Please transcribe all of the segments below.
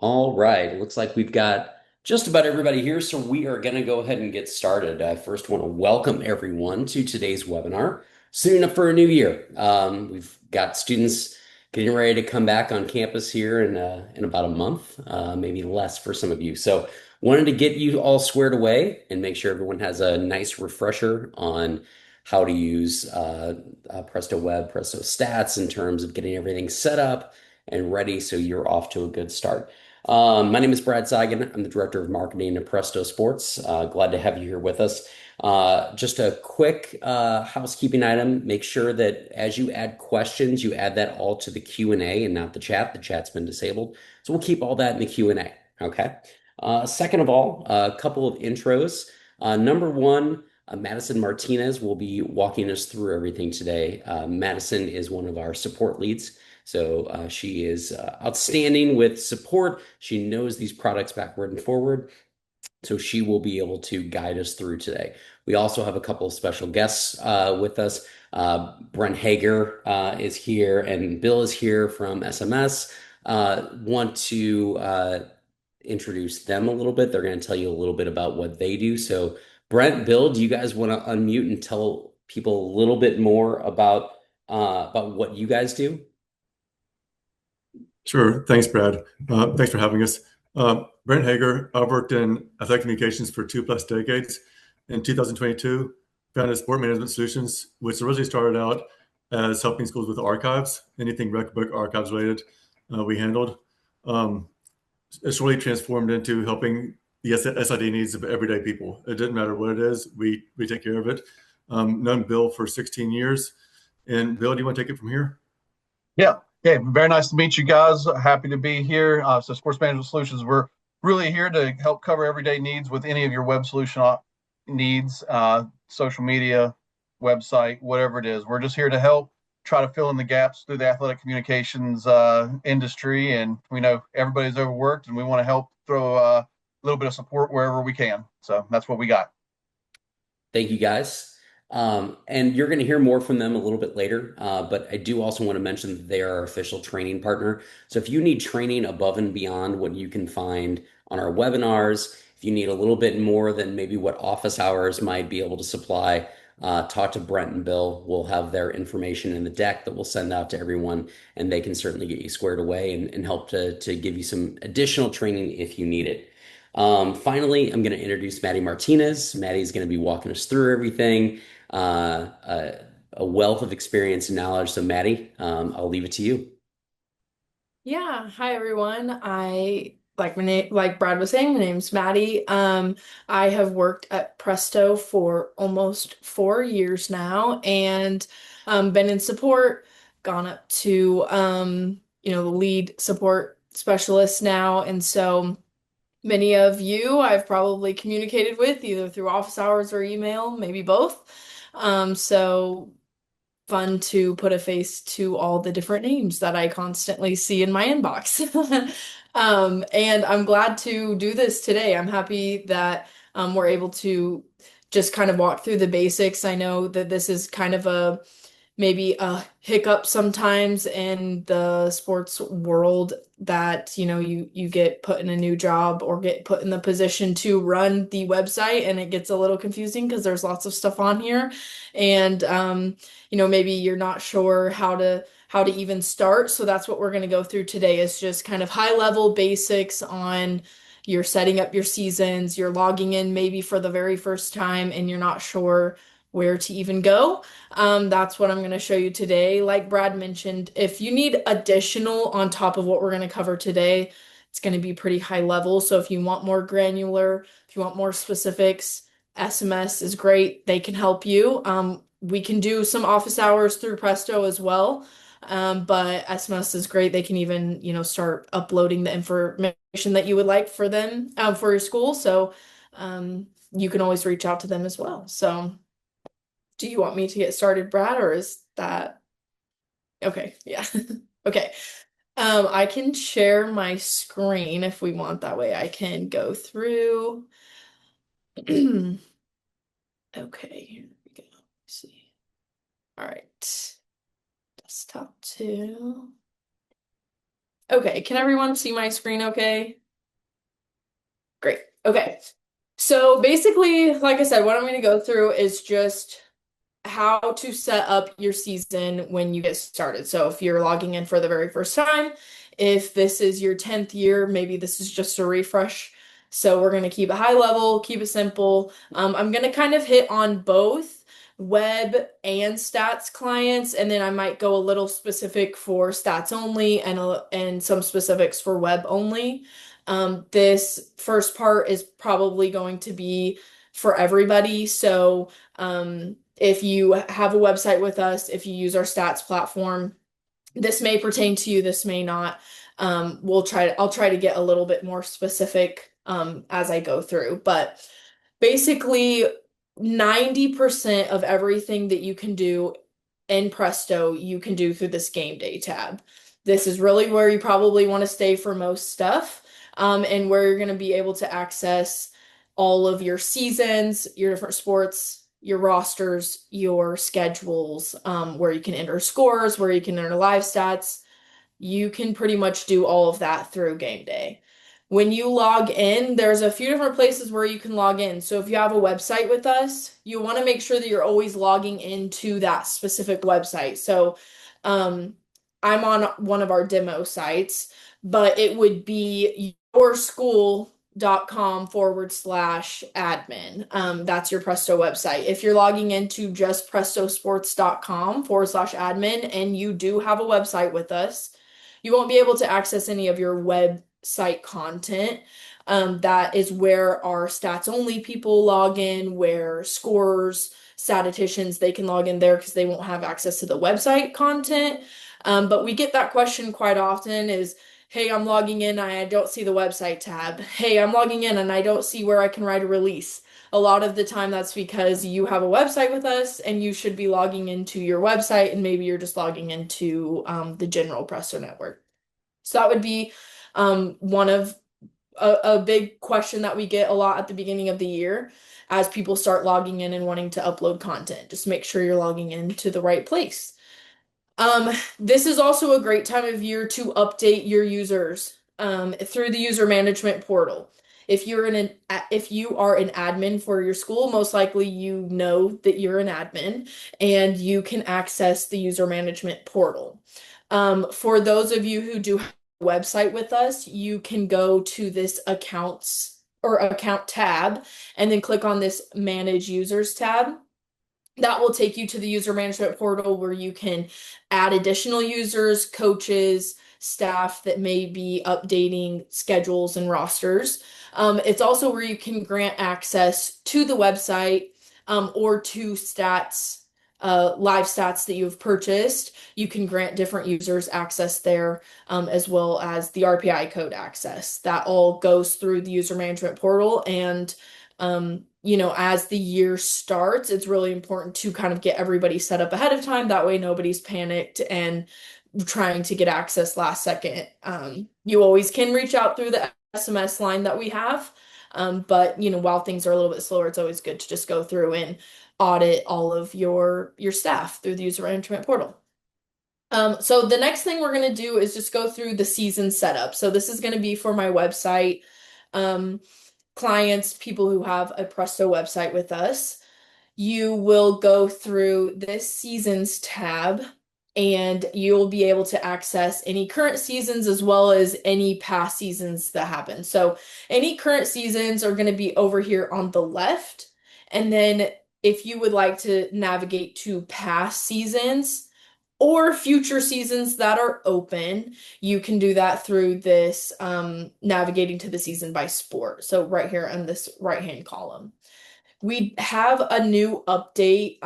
All right. Looks like we've got just about everybody here, so we are going to go ahead and get started. I first want to welcome everyone to today's webinar. Soon enough for a new year. We've got students getting ready to come back on campus here in about a month, maybe less for some of you. So wanted to get you all squared away and make sure everyone has a nice refresher on how to use Presto Web, Presto Stats in terms of getting everything set up and ready so you're off to a good start. My name is Brad Seigan. I'm the Director of Marketing at PrestoSports. Glad to have you here with us. Just a quick housekeeping item. Make sure that as you add questions, you add that all to the Q&A and not the chat. The chat's been disabled. So we'll keep all that in the Q&A. Okay. Second of all, a couple of intros. Number one, Madison Martinez will be walking us through everything today. Madison is one of our support leads. So she is outstanding with support. She knows these products backward and forward. So she will be able to guide us through today. We also have a couple of special guests with us. Brent Hager is here, and Bill is here from SMS. Want to introduce them a little bit. They're going to tell you a little bit about what they do. So, Brent, Bill, do you guys want to unmute and tell people a little bit more about what you guys do? Sure. Thanks, Brad. Thanks for having us. Brent Hager, I've worked in athletic communications for 2+ decades. In 2022, founded Sport Management Solutions, which originally started out as helping schools with archives, anything rec book archives related, we handled. Um, it's really transformed into helping the SID needs of everyday people. It didn't matter what it is, we take care of it. Known Bill for 16 years. And Bill, do you want to take it from here? Yeah. Okay. Very nice to meet you guys. Happy to be here. So Sports Management Solutions, we're really here to help cover everyday needs with any of your web solution needs, social media, website, whatever it is. We're just here to help try to fill in the gaps through the athletic communications industry. And we know everybody's overworked and we want to help throw a little bit of support wherever we can. So that's what we got. Thank you, guys. And you're going to hear more from them a little bit later. But I do also want to mention that they are our official training partner. So if you need training above and beyond what you can find on our webinars, if you need a little bit more than maybe what office hours might be able to supply, talk to Brent and Bill. We'll have their information in the deck that we'll send out to everyone, and they can certainly get you squared away and help to give you some additional training if you need it. Finally, I'm going to introduce Maddie Martinez. Maddie's going to be walking us through everything, a wealth of experience and knowledge. So, Maddie, I'll leave it to you. Yeah, hi everyone. Like Brad was saying, my name's Maddie. I have worked at Presto for almost 4 years now and been in support, gone up to the lead support specialist now. And so many of you I've probably communicated with either through office hours or email, maybe both. So fun to put a face to all the different names that I constantly see in my inbox. And I'm glad to do this today. I'm happy that we're able to just kind of walk through the basics. I know that this is kind of maybe a hiccup sometimes in the sports world that you get put in a new job or get put in the position to run the website, and it gets a little confusing because there's lots of stuff on here, and maybe you're not sure how to even start. So that's what we're going to go through today, is just kind of high level basics on you're setting up your seasons, you're logging in maybe for the very first time and you're not sure where to even go. That's what I'm going to show you today. Like Brad mentioned, if you need additional on top of what we're going to cover today, it's going to be pretty high level. So if you want more granular, if you want more specifics, SMS is great. They can help you. We can do some office hours through Presto as well. But SMS is great. They can even, start uploading the information that you would like for them, for your school. So, you can always reach out to them as well. So, do you want me to get started, Brad, or is that okay? Yeah. Okay. I can share my screen if we want. That way I can go through. Okay, here we go. Let's see. All right. Desktop 2. Okay, can everyone see my screen okay? Great. Okay. So basically, like I said, what I'm going to go through is just how to set up your season when you get started. So if you're logging in for the very first time, if this is your 10th year, maybe this is just a refresh. So we're going to keep it high level, keep it simple. I'm going to kind of hit on both web and stats clients, and then I might go a little specific for stats only and some specifics for web only. This first part is probably going to be for everybody. So if you have a website with us, if you use our stats platform, this may pertain to you, this may not. I'll try to get a little bit more specific as I go through, but basically 90% of everything that you can do in Presto, you can do through this game day tab. This is really where you probably want to stay for most stuff, and where you're going to be able to access all of your seasons, your different sports, your rosters, your schedules, where you can enter scores, where you can enter live stats. You can pretty much do all of that through game day. When you log in, there's a few different places where you can log in. So if you have a website with us, you want to make sure that you're always logging into that specific website. So um, I'm on one of our demo sites, but it would be yourschool.com/admin. That's your Presto website. If you're logging into just prestosports.com/admin and you do have a website with us, you won't be able to access any of your website content. That is where our stats only people log in, where scorers, statisticians, they can log in there because they won't have access to the website content. But we get that question quite often is, hey, I'm logging in and I don't see the website tab. Hey, I'm logging in and I don't see where I can write a release. A lot of the time that's because you have a website with us and you should be logging into your website and maybe you're just logging into the general Presto network. So that would be one of a big question that we get a lot at the beginning of the year as people start logging in and wanting to upload content. Just make sure you're logging into the right place. This is also a great time of year to update your users through the user management portal. If if you are an admin for your school, most likely you know that you're an admin and you can access the user management portal. For those of you who do have a website with us, you can go to this accounts or account tab and then click on this manage users tab. That will take you to the user management portal where you can add additional users, coaches, staff that may be updating schedules and rosters. It's also where you can grant access to the website or to stats, live stats that you've purchased. You can grant different users access there, as well as the RPI code access. That all goes through the user management portal and as the year starts, it's really important to kind of get everybody set up ahead of time. That way, nobody's panicked and trying to get access last second. You always can reach out through the SMS line that we have. But while things are a little bit slower, it's always good to just go through and audit all of your staff through the user management portal. So the next thing we're going to do is just go through the season setup. So this is going to be for my website. Clients, people who have a Presto website with us, you will go through this seasons tab and you'll be able to access any current seasons as well as any past seasons that happen. So any current seasons are going to be over here on the left. And then if you would like to navigate to past seasons, or future seasons that are open, you can do that through this navigating to the season by sport. So right here in this right-hand column. We have a new update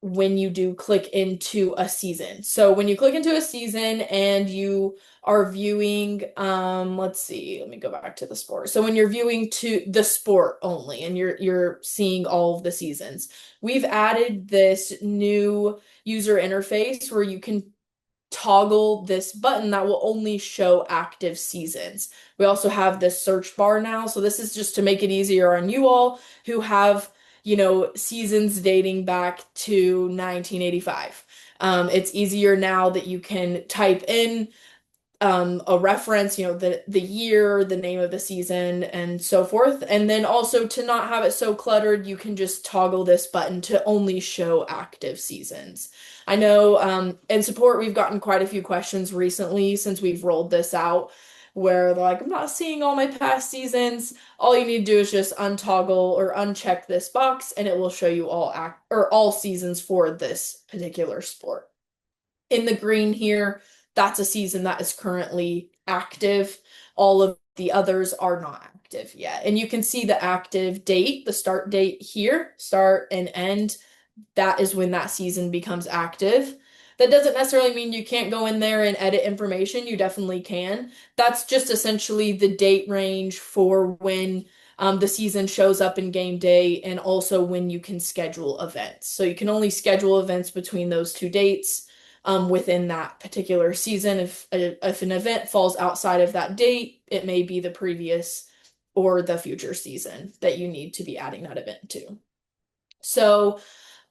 when you do click into a season. So when you click into a season and you are viewing, let's see, let me go back to the sport. So when you're viewing to the sport only and you're seeing all of the seasons, we've added this new user interface where you can toggle this button that will only show active seasons. We also have this search bar now. So this is just to make it easier on you all who have, seasons dating back to 1985. It's easier now that you can type in a reference, the year, the name of the season, and so forth. And then also to not have it so cluttered, you can just toggle this button to only show active seasons. I know in support, we've gotten quite a few questions recently since we've rolled this out where they're like, I'm not seeing all my past seasons. All you need to do is just untoggle or uncheck this box and it will show you all seasons for this particular sport. In the green here, that's a season that is currently active. All of the others are not active yet. And you can see the active date, the start date here, start and end. That is when that season becomes active. That doesn't necessarily mean you can't go in there and edit information. You definitely can. That's just essentially the date range for when the season shows up in game day and also when you can schedule events. So you can only schedule events between those two dates within that particular season. If an event falls outside of that date, it may be the previous or the future season that you need to be adding that event to. So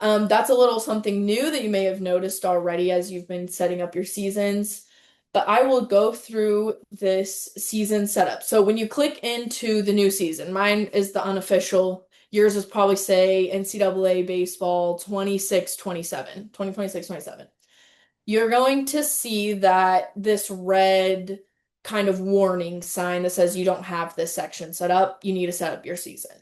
that's a little something new that you may have noticed already as you've been setting up your seasons. But I will go through this season setup. So when you click into the new season, mine is the unofficial. Yours is probably say NCAA baseball 26-27, 2026-27. You're going to see that this red kind of warning sign that says you don't have this section set up. You need to set up your season.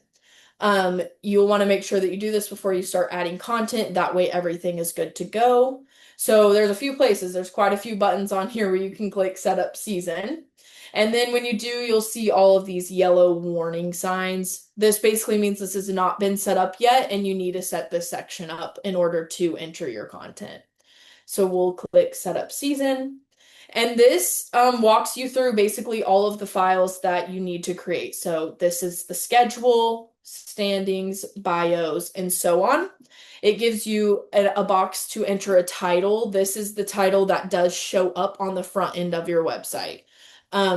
You'll want to make sure that you do this before you start adding content. That way everything is good to go. So there's a few places. There's quite a few buttons on here where you can click set up season. And then when you do, you'll see all of these yellow warning signs. This basically means this has not been set up yet and you need to set this section up in order to enter your content. So we'll click setup season. And this walks you through basically all of the files that you need to create. So this is the schedule, standings, bios, and so on. It gives you a box to enter a title. This is the title that does show up on the front end of your website.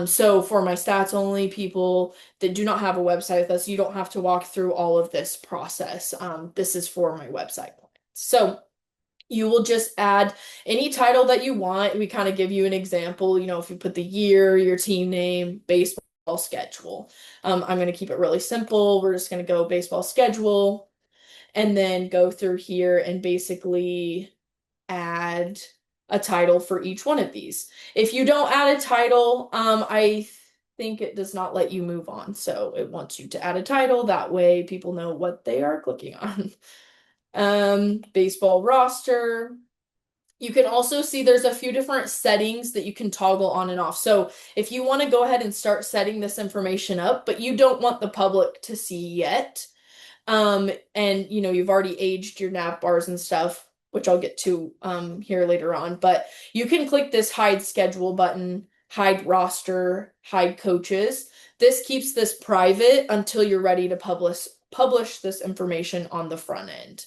So for my stats only people that do not have a website with us, you don't have to walk through all of this process. This is for my website. So you will just add any title that you want. We kind of give you an example, if you put the year, your team name, baseball schedule. I'm going to keep it really simple. We're just going to go baseball schedule and then go through here and basically add a title for each one of these. If you don't add a title, I think it does not let you move on. So it wants you to add a title. That way people know what they are clicking on. Baseball roster. You can also see there's a few different settings that you can toggle on and off. So if you want to go ahead and start setting this information up, but you don't want the public to see yet, and you've already aged your nav bars and stuff, which I'll get to here later on, but you can click this hide schedule button, hide roster, hide coaches. This keeps this private until you're ready to publish this information on the front end.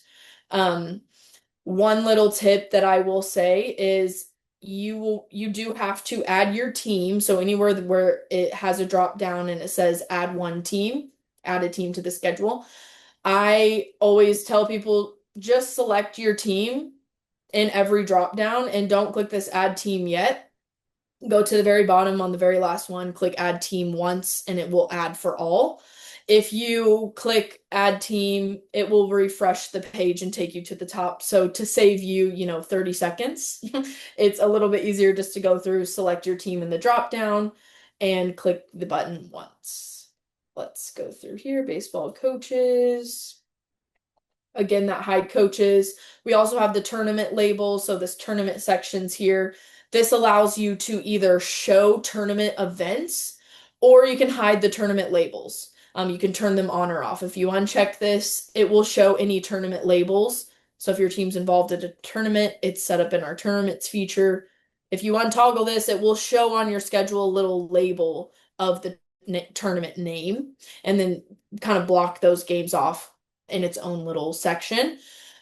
One little tip that I will say is you do have to add your team. So anywhere where it has a drop down and it says add one team, add a team to the schedule. I always tell people just select your team in every drop down and don't click this add team yet. Go to the very bottom on the very last one, click add team once and it will add for all. If you click add team, it will refresh the page and take you to the top. So to save you, 30 seconds, it's a little bit easier just to go through, select your team in the drop down and click the button once. Let's go through here, baseball coaches. Again, that hide coaches. We also have the tournament label. So this tournament sections here. This allows you to either show tournament events or you can hide the tournament labels. You can turn them on or off. If you uncheck this, it will show any tournament labels. So if your team's involved in a tournament, it's set up in our tournaments feature. If you untoggle this, it will show on your schedule a little label of the tournament name and then kind of block those games off in its own little section.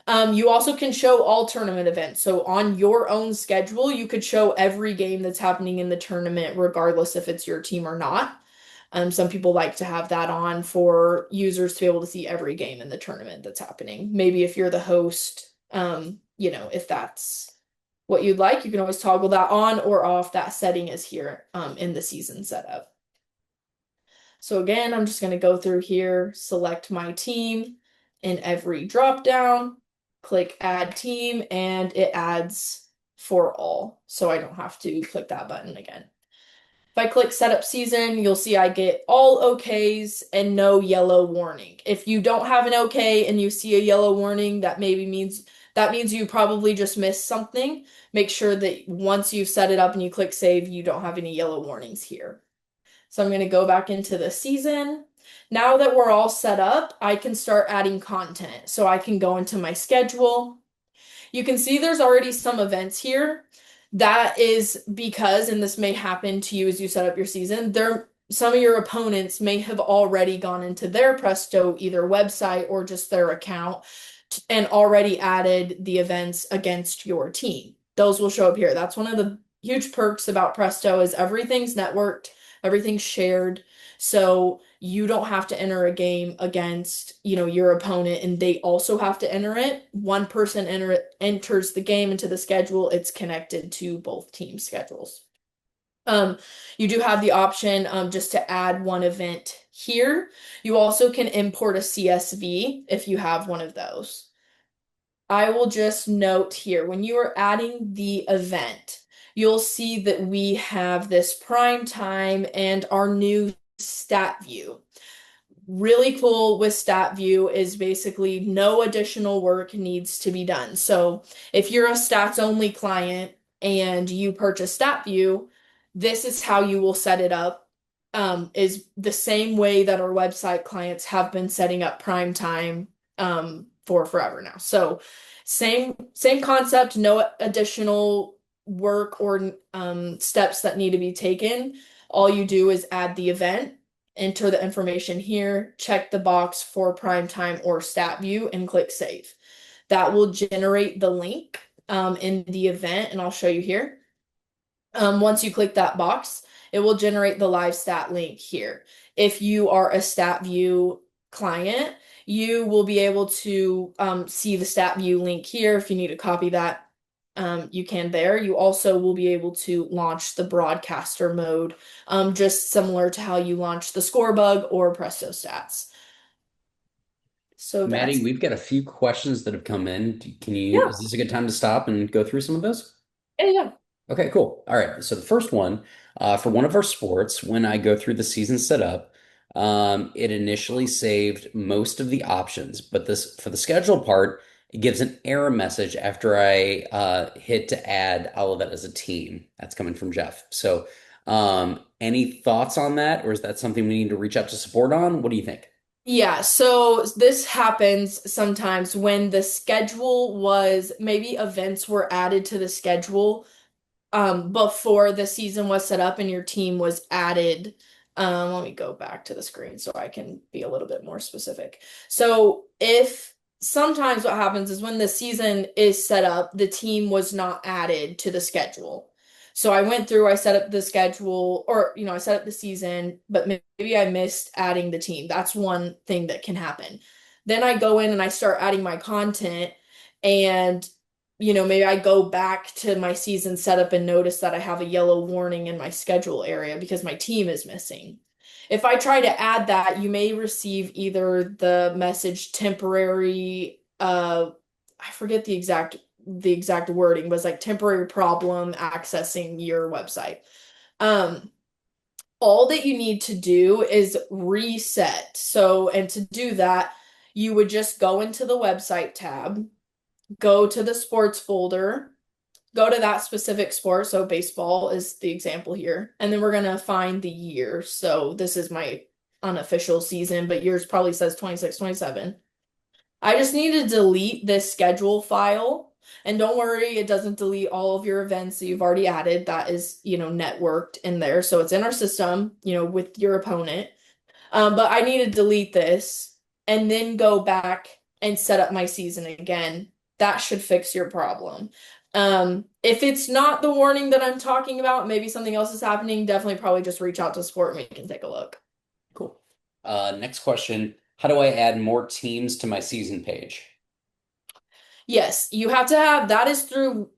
You also can show all tournament events. So on your own schedule, you could show every game that's happening in the tournament, regardless if it's your team or not. Some people like to have that on for users to be able to see every game in the tournament that's happening. Maybe if you're the host, if that's what you'd like, you can always toggle that on or off. That setting is here in the season setup. So again, I'm just going to go through here, select my team in every drop down, click add team, and it adds for all. So I don't have to click that button again. If I click setup season, you'll see I get all OKs and no yellow warning. If you don't have an OK and you see a yellow warning, that means you probably just missed something. Make sure that once you've set it up and you click save, you don't have any yellow warnings here. So I'm going to go back into the season. Now that we're all set up, I can start adding content. So I can go into my schedule. You can see there's already some events here. That is because, and this may happen to you as you set up your season, some of your opponents may have already gone into their Presto either website or just their account and already added the events against your team. Those will show up here. That's one of the huge perks about Presto is everything's networked, everything's shared. So you don't have to enter a game against, your opponent and they also have to enter it. One person enters the game into the schedule. It's connected to both team schedules. You do have the option just to add one event here. You also can import a CSV if you have one of those. I will just note here, when you are adding the event, you'll see that we have this prime time and our new stat view. Really cool with stat view is basically no additional work needs to be done. So if you're a stats only client and you purchase stat view, this is how you will set it up. Is the same way that our website clients have been setting up prime time for forever now. So same concept, no additional work or steps that need to be taken. All you do is add the event, enter the information here, check the box for prime time or stat view, and click save. That will generate the link in the event, and I'll show you here. Once you click that box, it will generate the live stat link here. If you are a stat view client, you will be able to see the stat view link here. If you need to copy that, you can there. You also will be able to launch the broadcaster mode, just similar to how you launch the score bug or Presto Stats. So Maddie, that's, we've got a few questions that have come in. yeah, Is this a good time to stop and go through some of those? yeah. Okay, cool. All right. So the first one, for one of our sports, when I go through the season setup, it initially saved most of the options, but this for the schedule part, it gives an error message after I hit to add all of it as a team. That's coming from Jeff. So, any thoughts on that, or is that something we need to reach out to support on? What do you think? Yeah, so this happens sometimes when the schedule was maybe events were added to the schedule before the season was set up and your team was added. Let me go back to the screen so I can be a little bit more specific. So if sometimes what happens is when the season is set up, the team was not added to the schedule. So I went through, I set up the schedule, or I set up the season, but maybe I missed adding the team. That's one thing that can happen. Then I go in and I start adding my content and maybe I go back to my season setup and notice that I have a yellow warning in my schedule area because my team is missing. If I try to add that, you may receive either the message temporary, I forget the exact wording, but it's like temporary problem accessing your website. Um, all that you need to do is reset. So, and to do that, you would just go into the website tab, go to the sports folder, go to that specific sport. So baseball is the example here. And then we're going to find the year. So this is my unofficial season, but yours probably says 26, 27. I just need to delete this schedule file. And don't worry, it doesn't delete all of your events that you've already added. That is, networked in there. So it's in our system, with your opponent. But I need to delete this and then go back and set up my season again. That should fix your problem. If it's not the warning that I'm talking about, maybe something else is happening, definitely probably just reach out to support and we can take a look. Cool. Next question. How do I add more teams to my season page? Yes, you have to have that is through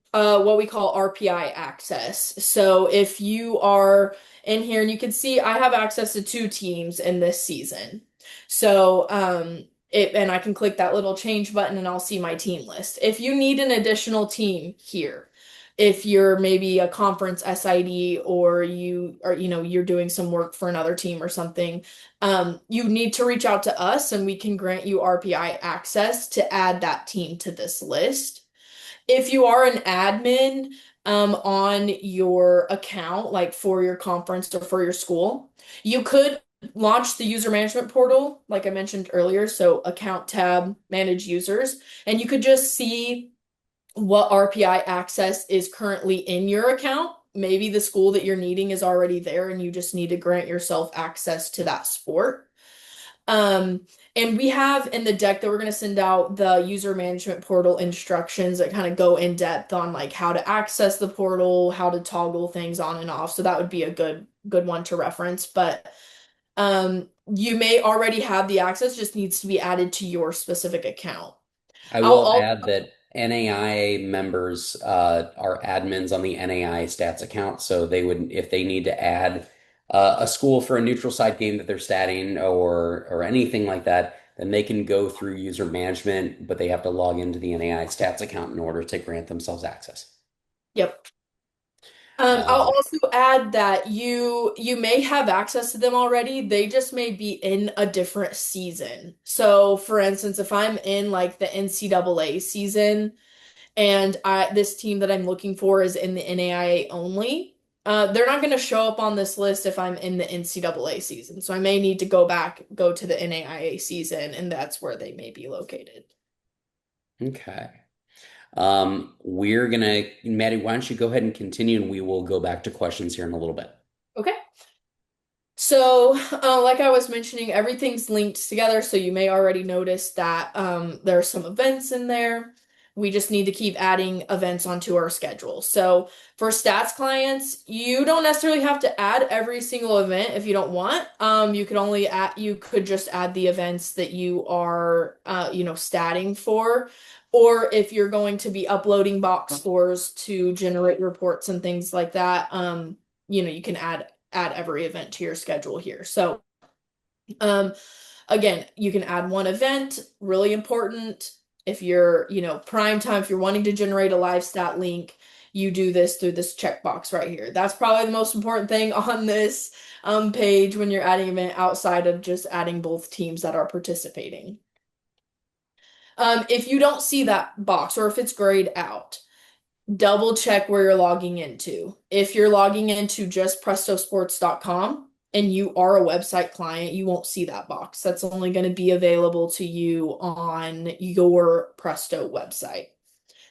what we call RPI access. So if you are in here and you can see I have access to 2 teams in this season. So and I can click that little change button and I'll see my team list. If you need an additional team here, if you're maybe a conference SID or you're doing some work for another team or something, you need to reach out to us and we can grant you RPI access to add that team to this list. If you are an admin on your account, like for your conference or for your school, you could launch the user management portal, like I mentioned earlier. So account tab, manage users, and you could just see what RPI access is currently in your account. Maybe the school that you're needing is already there and you just need to grant yourself access to that sport. Um, and we have in the deck that we're going to send out the user management portal instructions that kind of go in depth on like how to access the portal, how to toggle things on and off. So that would be a good one to reference. But you may already have the access, just needs to be added to your specific account. I I'll will also add that NAI members are admins on the NAI stats account, so they would, if they need to add a school for a neutral site game that they're statting or anything like that, then they can go through user management, but they have to log into the NAI stats account in order to grant themselves access. Yep. I'll Um, also add that you may have access to them already. They just may be in a different season. So, for instance, if I'm in like the NCAA season and this team that I'm looking for is in the NAIA only, they're not going to show up on this list if I'm in the NCAA season. So I may need to go to the NAIA season, and that's where they may be located. okay. Maddie, why don't you go ahead and continue and we will go back to questions here in a little bit. Okay. So, like I was mentioning, everything's linked together, so you may already notice that there are some events in there. We just need to keep adding events onto our schedule. So, for stats clients, you don't necessarily have to add every single event if you don't want. You could just add the events that you are, statting for. Or if you're going to be uploading box scores to generate reports and things like that, you can add every event to your schedule here. So, um, again, you can add one event, really important. If you're, prime time, if you're wanting to generate a live stat link, you do this through this checkbox right here. That's probably the most important thing on this page when you're adding an event outside of just adding both teams that are participating. If you don't see that box or if it's grayed out, double check where you're logging into. If you're logging into just PrestoSports.com and you are a website client, you won't see that box. That's only going to be available to you on your Presto website.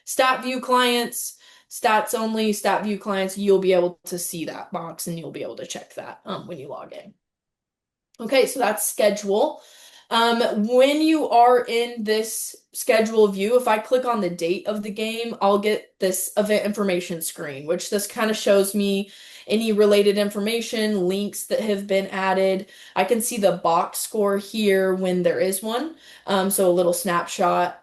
Stat view clients, stats only, stat view clients, you'll be able to see that box and you'll be able to check that when you log in. Okay, so that's schedule. When you are in this schedule view, if I click on the date of the game, I'll get this event information screen, which this kind of shows me any related information, links that have been added. I can see the box score here when there is one. So a little snapshot.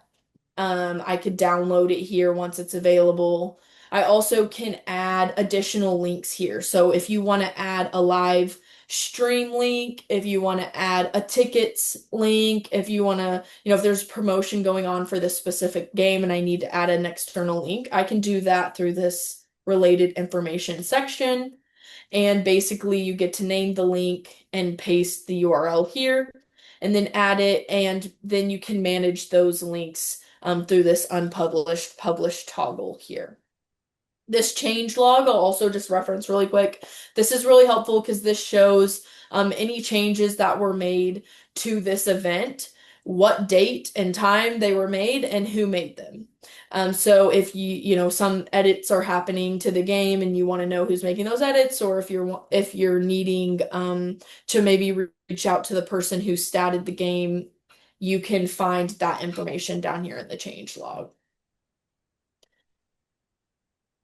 I could download it here once it's available. I also can add additional links here. So if you want to add a live stream link, if you want to add a tickets link, if you want to, if there's promotion going on for this specific game and I need to add an external link, I can do that through this related information section. And basically you get to name the link and paste the URL here and then add it. And then you can manage those links through this unpublished published toggle here. This change log, I'll also just reference really quick. This is really helpful because this shows any changes that were made to this event, what date and time they were made, and who made them. So if some edits are happening to the game and you want to know who's making those edits, or if you're needing to maybe reach out to the person who statted the game, you can find that information down here in the change log.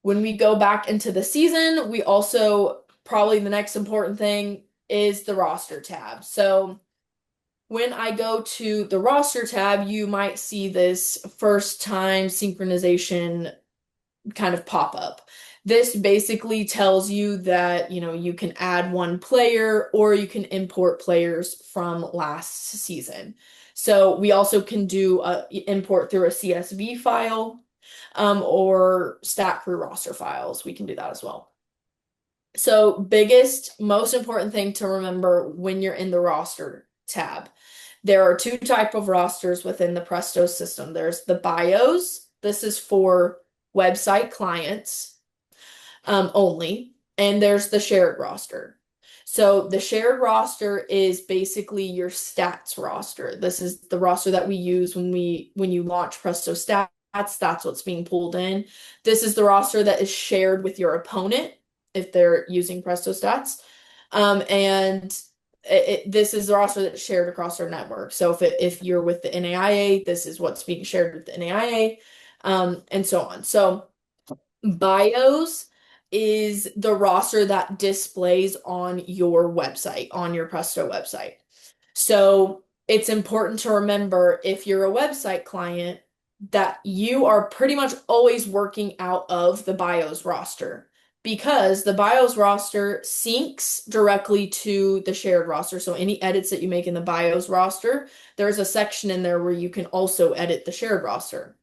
When we go back into the season, we also, probably the next important thing is the roster tab. So when I go to the roster tab, you might see this first time synchronization kind of pop up. This basically tells you that, you can add one player or you can import players from last season. So we also can do a import through a CSV file, or stat crew roster files. We can do that as well. So biggest, most important thing to remember when you're in the roster tab. There are two type of rosters within the Presto system. There's the bios. This is for website clients only. And there's the shared roster. So the shared roster is basically your stats roster. This is the roster that we use when you launch Presto Stats. That's what's being pulled in. This is the roster that is shared with your opponent if they're using Presto Stats. And this is the roster that's shared across our network. So if you're with the NAIA, this is what's being shared with the NAIA, and so on. So bios is the roster that displays on your website, on your Presto website. So it's important to remember if you're a website client that you are pretty much always working out of the bios roster because the bios roster syncs directly to the shared roster. So any edits that you make in the bios roster, there's a section in there where you can also edit the shared roster.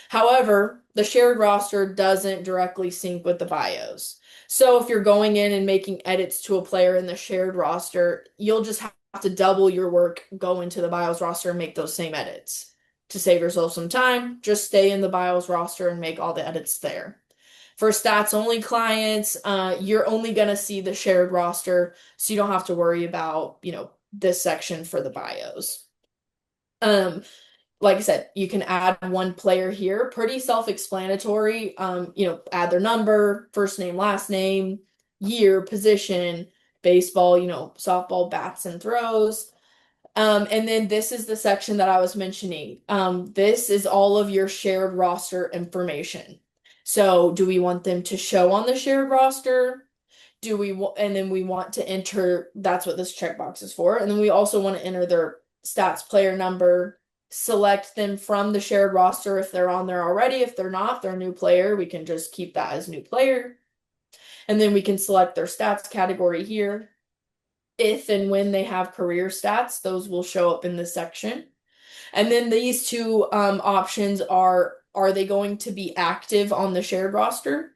However, the shared roster doesn't directly sync with the bios. So if you're going in and making edits to a player in the shared roster, you'll just have to double your work, go into the bios roster and make those same edits. To save yourself some time, just stay in the bios roster and make all the edits there. For stats only clients, you're only going to see the shared roster, so you don't have to worry about, this section for the bios. Like I said, you can add one player here, pretty self-explanatory. Add their number, first name, last name, year, position, baseball, softball, bats and throws. And then this is the section that I was mentioning. This is all of your shared roster information. So do we want them to show on the shared roster? And then we want to enter, that's what this checkbox is for. And then we also want to enter their stats player number, select them from the shared roster if they're on there already. If they're not, they're a new player, we can just keep that as new player. And then we can select their stats category here. If and when they have career stats, those will show up in this section. And then these two options are they going to be active on the shared roster?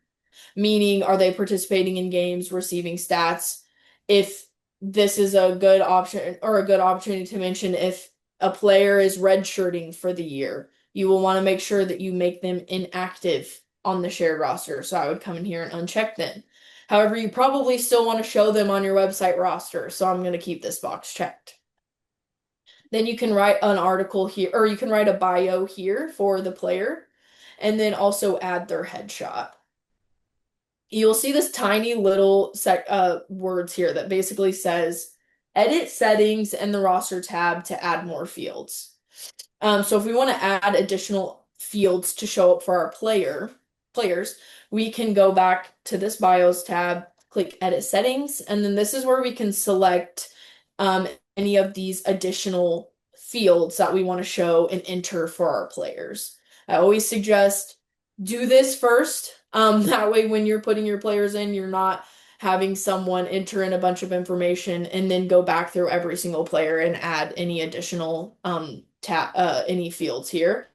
Meaning, are they participating in games, receiving stats? If this is a good option or a good opportunity to mention, if a player is redshirting for the year, you will want to make sure that you make them inactive on the shared roster. So I would come in here and uncheck them. However, you probably still want to show them on your website roster, so I'm going to keep this box checked. Then you can write an article here, or you can write a bio here for the player, and then also add their headshot. You'll see this tiny little words here that basically says edit settings and the roster tab to add more fields. So if we want to add additional fields to show up for our players, we can go back to this bios tab, click edit settings, and then this is where we can select any of these additional fields that we want to show and enter for our players. I always suggest do this first. That way when you're putting your players in, you're not having someone enter in a bunch of information and then go back through every single player and add any additional any fields here.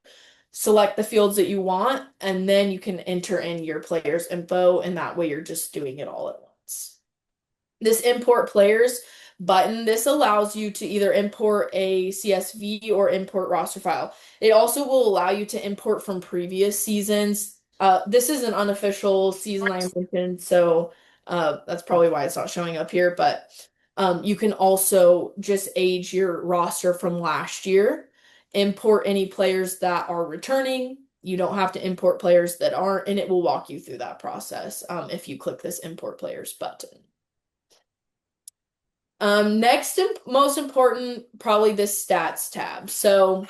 Select the fields that you want, and then you can enter in your players' info, and that way you're just doing it all at once. This import players button, this allows you to either import a CSV or import roster file. It also will allow you to import from previous seasons. This is an unofficial season I mentioned, so that's probably why it's not showing up here, but you can also just age your roster from last year, import any players that are returning. You don't have to import players that aren't, and it will walk you through that process if you click this import players button. Next, most important, probably this stats tab. So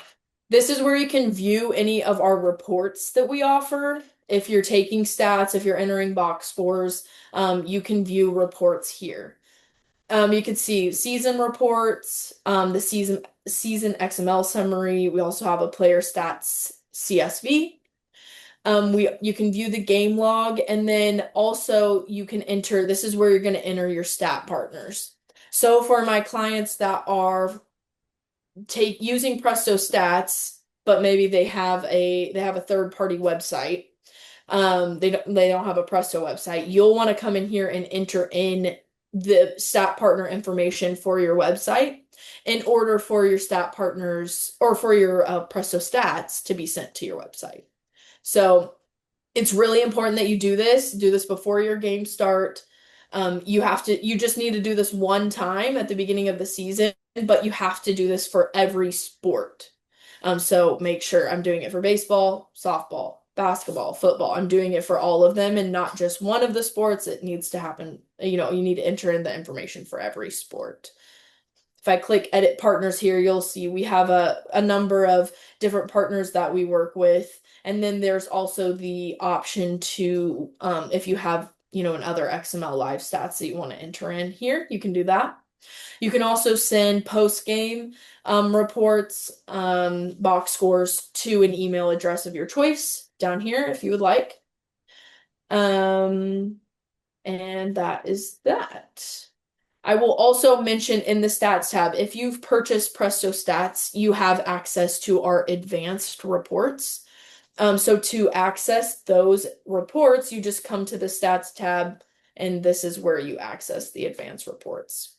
this is where you can view any of our reports that we offer. If you're taking stats, if you're entering box scores, you can view reports here. You can see season reports, the season XML summary. We also have a player stats CSV. You can view the game log, and then also you can enter, this is where you're going to enter your stat partners. So for my clients that are take using Presto Stats, but maybe they have a third party website. They don't have a Presto website. You'll want to come in here and enter in the stat partner information for your website in order for your stat partners or for your Presto Stats to be sent to your website. So it's really important that you do this. Do this before your games start. You just need to do this one time at the beginning of the season, but you have to do this for every sport. So make sure I'm doing it for baseball, softball, basketball, football. I'm doing it for all of them and not just one of the sports. It needs to happen. You need to enter in the information for every sport. If I click edit partners here, you'll see we have a number of different partners that we work with. And then there's also the option to, if you have, another XML live stats that you want to enter in here, you can do that. You can also send post-game reports, box scores to an email address of your choice down here if you would like. And that is that. I will also mention in the stats tab, if you've purchased Presto Stats, you have access to our advanced reports. So to access those reports, you just come to the stats tab, and this is where you access the advanced reports.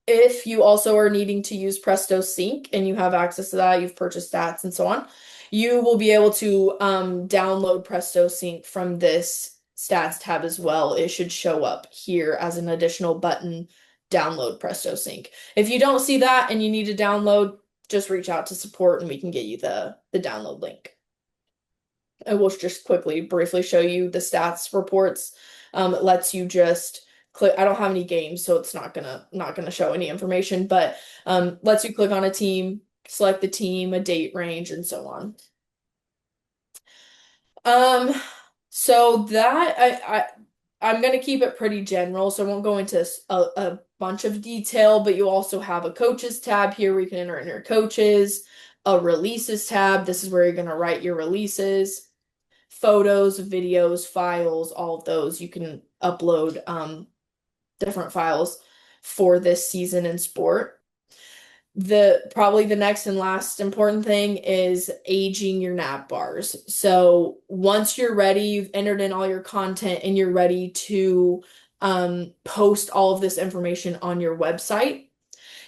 If you also are needing to use Presto Sync and you have access to that, you've purchased stats and so on, you will be able to download Presto Sync from this stats tab as well. It should show up here as an additional button, download Presto Sync. If you don't see that and you need to download, just reach out to support and we can get you the download link. I will just briefly show you the stats reports. It lets you just click. I don't have any games, so it's not gonna show any information, but lets you click on a team, select the team, a date range, and so on. So that I'm gonna keep it pretty general, so I won't go into a bunch of detail, but you also have a coaches tab here where you can enter in your coaches, a releases tab. This is where you're gonna write your releases, photos, videos, files, all of those. You can upload different files for this season in sport. Probably the next and last important thing is aging your nav bars. So once you're ready, you've entered in all your content and you're ready to post all of this information on your website,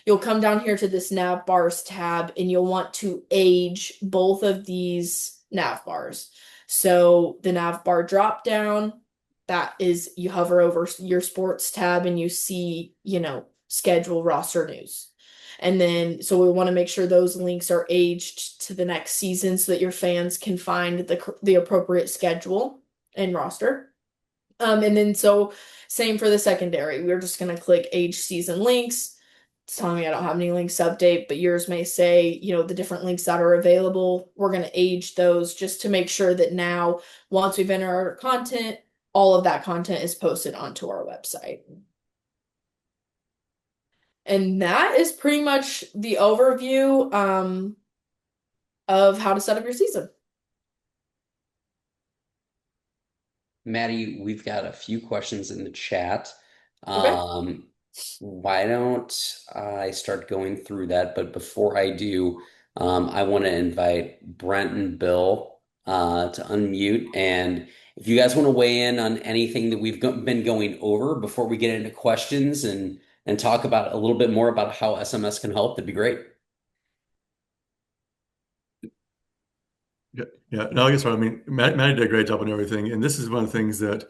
you'll come down here to this nav bars tab and you'll want to age both of these nav bars. So the nav bar drop down, that is, you hover over your sports tab and you see, schedule, roster, news. And then, so we want to make sure those links are aged to the next season so that your fans can find the appropriate schedule and roster. And then, so same for the secondary. We're just going to click age season links. It's telling me I don't have any links to update, but yours may say, the different links that are available. We're going to age those just to make sure that now, once we've entered our content, all of that content is posted onto our website. And that is pretty much the overview of how to set up your season. Maddie, we've got a few questions in the chat. Okay. Why don't I start going through that? But before I do, I want to invite Brent and Bill to unmute. And if you guys want to weigh in on anything that we've been going over before we get into questions and talk about a little bit more about how SMS can help, that'd be great. Yeah, no, I guess what I mean, Maddie did a great job on everything, and this is one of the things that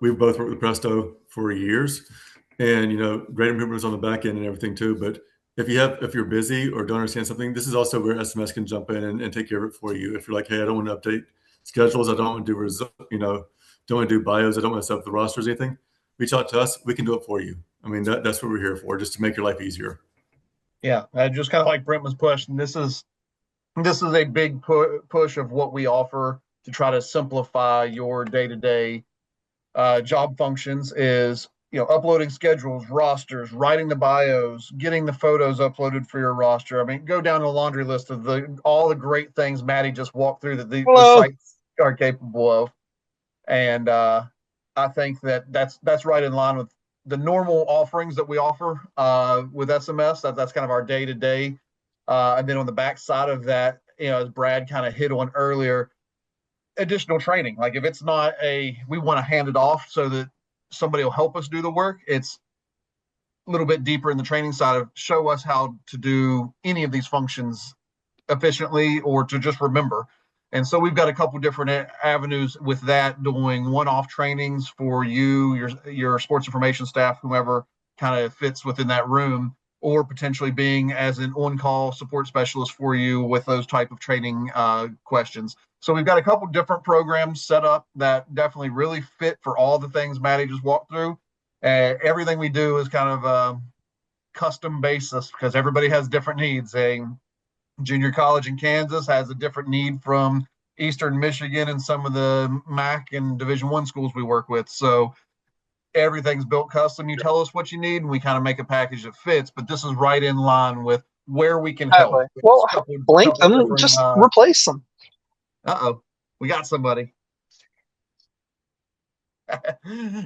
we've both worked with Presto for years, and great improvements on the back end and everything too. But if you're busy or don't understand something, this is also where SMS can jump in and take care of it for you. If you're like, hey, I don't want to update schedules, I don't want to do don't want to do bios, I don't want to set up the rosters, anything, reach out to us. We can do it for you. I mean, that's what we're here for, just to make your life easier. Yeah, just kind of like Brent was pushing. This is a big push of what we offer to try to simplify your day-to-day job functions. Is uploading schedules, rosters, writing the bios, getting the photos uploaded for your roster. I mean, go down the laundry list of all the great things Maddie just walked through that the Hello. sites are capable of. And I think that's right in line with the normal offerings that we offer with SMS. That's kind of our day to day. And then on the back side of that, as Brad kind of hit on earlier, additional training. Like if it's not we want to hand it off so that somebody will help us do the work. It's a little bit deeper in the training side of show us how to do any of these functions efficiently or to just remember. And so we've got a couple different avenues with that, doing one-off trainings for your sports information staff, whomever kind of fits within that room, or potentially being as an on-call support specialist for you with those type of training questions. So we've got a couple different programs set up that definitely really fit for all the things Maddie just walked through. Everything we do is kind of custom basis because everybody has different needs. A junior college in Kansas has a different need from Eastern Michigan and some of the MAC and Division One schools we work with. So everything's built custom. You tell us what you need, and we kind of make a package that fits. But this is right in line with where we can help. Exactly. Well, blink Couple them, different. just replace them. We got somebody.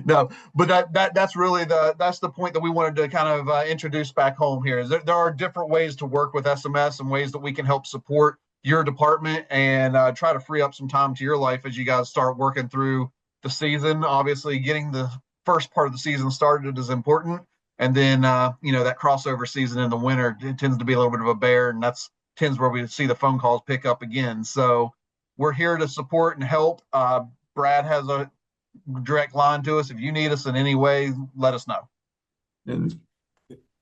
No, but that's really that's the point that we wanted to kind of introduce back home here. Is there are different ways to work with SMS and ways that we can help support your department and try to free up some time to your life as you guys start working through the season. Obviously, getting the first part of the season started is important, and then that crossover season in the winter, it tends to be a little bit of a bear, and that's tends where we see the phone calls pick up again. So we're here to support and help. Brad has a direct line to us. If you need us in any way, let us know. And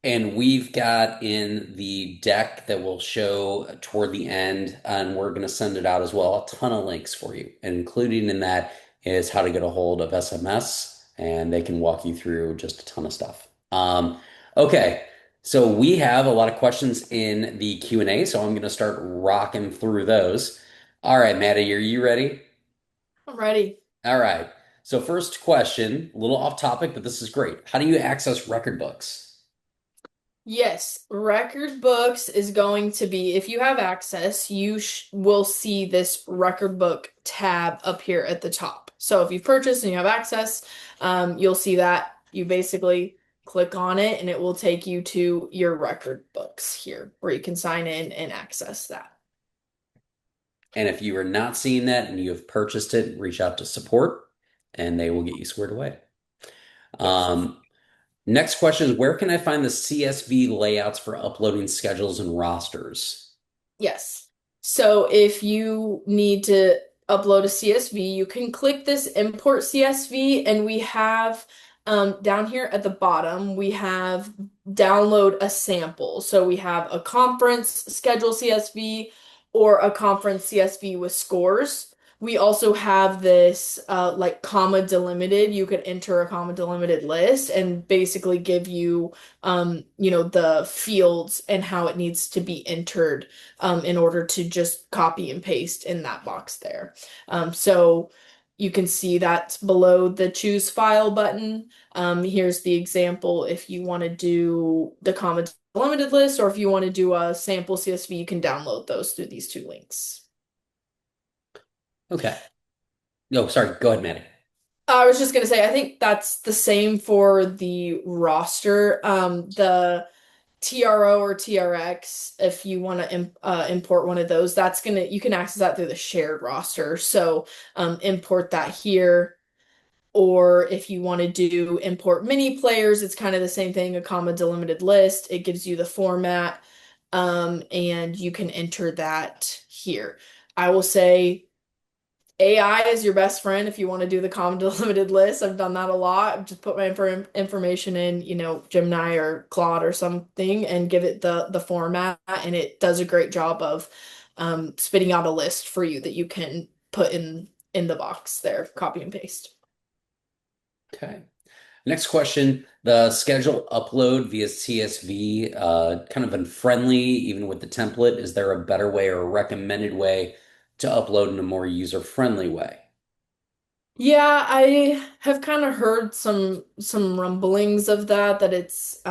And we've got in the deck that will show toward the end, and we're going to send it out as well, a ton of links for you. And including in that is how to get a hold of SMS, and they can walk you through just a ton of stuff. Okay, so we have a lot of questions in the Q&A, so I'm going to start rocking through those. All right, Maddie, are you ready? I'm ready. All right. So first question, a little off topic, but this is great. How do you access record books? Yes, record books is going to be, if you have access, you will see this record book tab up here at the top. So if you've purchased and you have access, you'll see that. You basically click on it and it will take you to your record books here where you can sign in and access that. And if you are not seeing that and you have purchased it, reach out to support and they will get you squared away. Next question is, where can I find the CSV layouts for uploading schedules and rosters? Yes. So if you need to upload a CSV, you can click this import CSV, and we have down here at the bottom, we have download a sample. So we have a conference schedule CSV or a conference CSV with scores. We also have this like comma delimited. You could enter a comma delimited list and basically give you the fields and how it needs to be entered in order to just copy and paste in that box there. So you can see that's below the choose file button. Here's the example if you want to do the comma delimited list, or if you want to do a sample CSV, you can download those through these two links. Okay. No, sorry. Go ahead, Maddie. I was just gonna say, I think that's the same for the roster. The TRO or TRX, if you want to import one of those, you can access that through the shared roster. So import that here. Or if you want to do import mini players, it's kind of the same thing, a comma delimited list. It gives you the format, and you can enter that here. I will say AI is your best friend if you want to do the common delimited list. I've done that a lot. I've just put my information in, Gemini or Claude or something and give it the format, and it does a great job of spitting out a list for you that you can put in the box there, copy and paste. Okay. Next question, the schedule upload via CSV, kind of unfriendly, even with the template. Is there a better way or a recommended way to upload in a more user-friendly way? Yeah, I have kind of heard some rumblings of that it's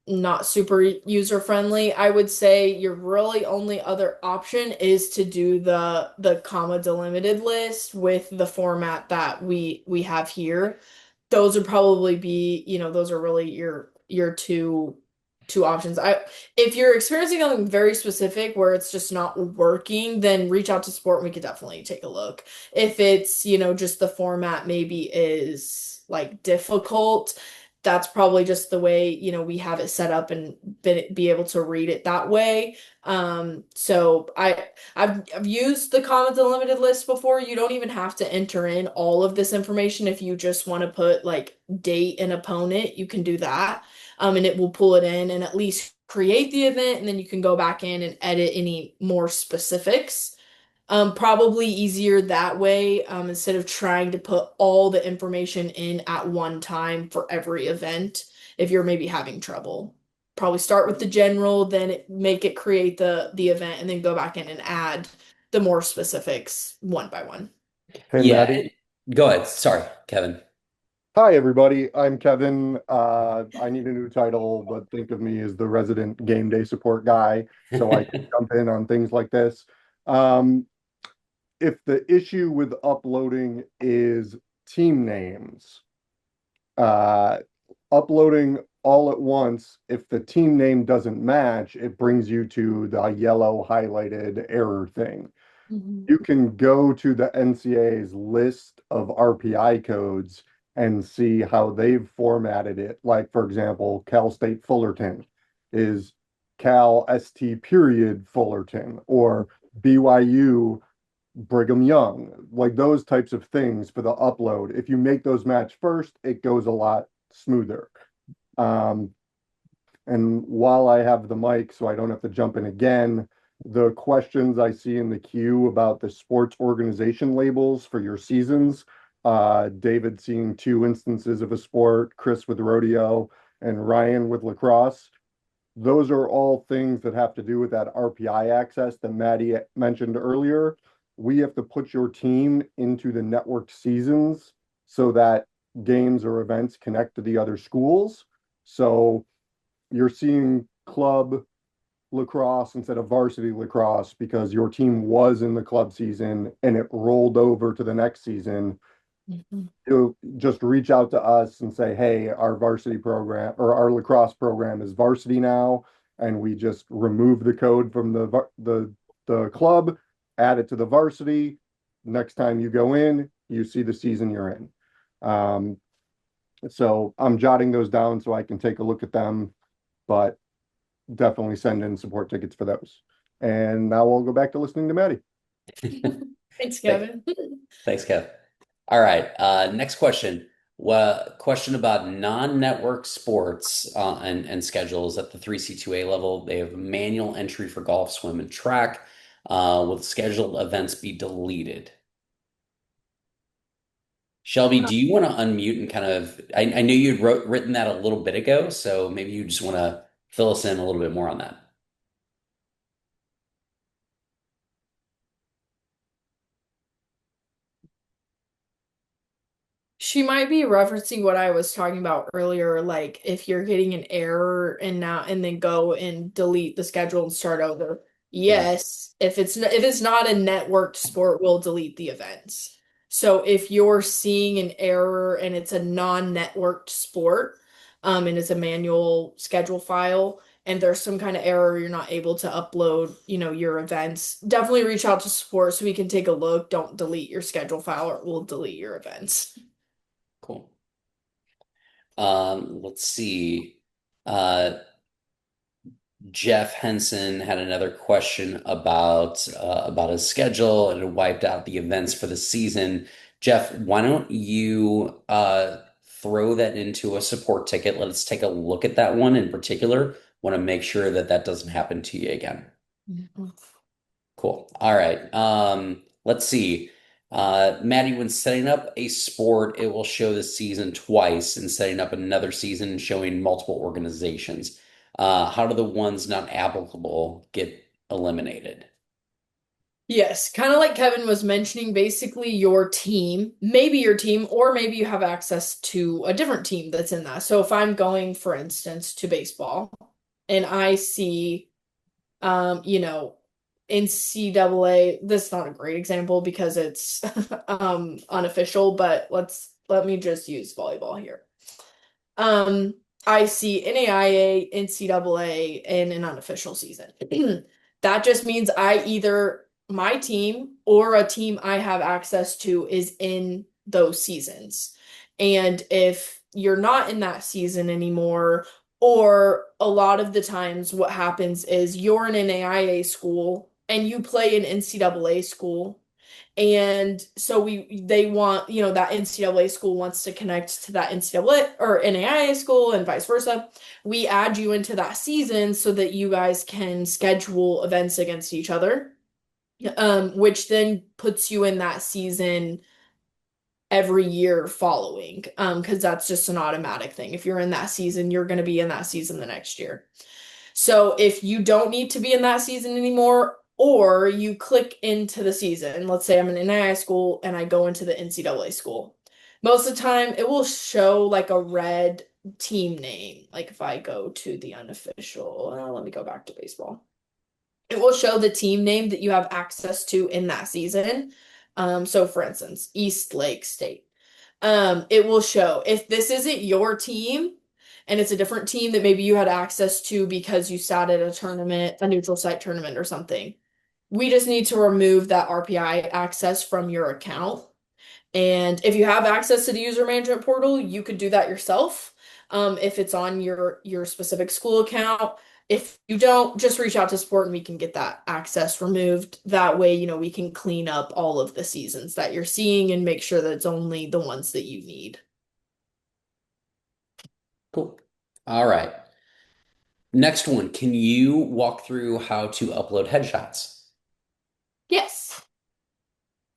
not super user friendly. I would say your really only other option is to do the comma delimited list with the format that we have here. Those would probably be, those are really your two options. If you're experiencing something very specific where it's just not working, then reach out to support and we could definitely take a look. If it's, just the format maybe is like difficult, that's probably just the way, we have it set up and be able to read it that way. So I've used the comment delimited list before. You don't even have to enter in all of this information. If you just want to put like date and opponent, you can do that. And it will pull it in and at least create the event, and then you can go back in and edit any more specifics. Probably easier that way, instead of trying to put all the information in at one time for every event if you're maybe having trouble. Probably start with the general, then make it create the event, and then go back in and add the more specifics one by one. Hey, Yeah, Maddie. go ahead. Sorry, Kevin. Hi, everybody. I'm Kevin. I need a new title, but think of me as the resident game day support guy, so I can jump in on things like this. Um, if the issue with uploading is team names, uh, uploading all at once, if the team name doesn't match, it brings you to the yellow highlighted error thing. Mhm. You can go to the NCAA's list of RPI codes and see how they've formatted it. Like, for example, Cal State Fullerton is Cal ST period Fullerton, or BYU Brigham Young, like those types of things for the upload. If you make those match first, it goes a lot smoother. Um, and while I have the mic, so I don't have to jump in again, the questions I see in the queue about the sports organization labels for your seasons, David seeing two instances of a sport, Chris with rodeo, and Ryan with lacrosse. Those are all things that have to do with that RPI access that Maddie mentioned earlier. We have to put your team into the networked seasons so that games or events connect to the other schools. So you're seeing club lacrosse instead of varsity lacrosse because your team was in the club season and it rolled over to the next season. Mhm. You just reach out to us and say, hey, our varsity program or our lacrosse program is varsity now, and we just remove the code from the club, add it to the varsity. Next time you go in, you see the season you're in. So I'm jotting those down so I can take a look at them, but definitely send in support tickets for those. And now we'll go back to listening to Maddie. Thanks, Thank- Kevin. Thanks, Kev. All right. Next question. Question about non-network sports and schedules at the 3C2A level. They have manual entry for golf, swim, and track. Will scheduled events be deleted? Shelby, do you want to unmute and kind of? I know you'd written that a little bit ago, so maybe you just want to fill us in a little bit more on that. She might be referencing what I was talking about earlier, like if you're getting an error and then go and delete the schedule and start over. Mhm. Yes, if it's not a networked sport, we'll delete the events. So if you're seeing an error and it's a non-networked sport, and it's a manual schedule file, and there's some kind of error, you're not able to upload, your events, definitely reach out to support so we can take a look. Don't delete your schedule file or we'll delete your events. Cool. Let's see. Uh, Jeff Henson had another question about his schedule and it wiped out the events for the season. Jeff, why don't you throw that into a support ticket? Let's take a look at that one in particular. Want to make sure that that doesn't happen to you again. Mhm. Cool. All right. Let's see. Maddie, when setting up a sport, it will show the season twice and setting up another season showing multiple organizations. How do the ones not applicable get eliminated? Yes, kind of like Kevin was mentioning, basically your team, maybe your team, or maybe you have access to a different team that's in that. So if I'm going, for instance, to baseball and I see, you know, NCAA, this is not a great example because it's unofficial, but let me just use volleyball here. Um, I see NAIA, NCAA in an unofficial season. That just means I either my team or a team I have access to is in those seasons. And if you're not in that season anymore, or a lot of the times what happens is you're in an AIA school and you play in NCAA school, and so they want, that NCAA school wants to connect to that NCAA or NAIA school and vice versa. We add you into that season so that you guys can schedule events against each other, which then puts you in that season every year following, because that's just an automatic thing. If you're in that season, you're going to be in that season the next year. So if you don't need to be in that season anymore, or you click into the season, let's say I'm in an NAIA school and I go into the NCAA school, most of the time it will show like a red team name. Like if I go to the unofficial, let me go back to baseball. It will show the team name that you have access to in that season. So for instance, East Lake State. It will show if this isn't your team and it's a different team that maybe you had access to because you sat at a tournament, a neutral site tournament or something. We just need to remove that RPI access from your account. And if you have access to the user management portal, you could do that yourself. If it's on your specific school account. If you don't, just reach out to support and we can get that access removed. That way, we can clean up all of the seasons that you're seeing and make sure that it's only the ones that you need. Cool. All right. Next one. Can you walk through how to upload headshots? Yes.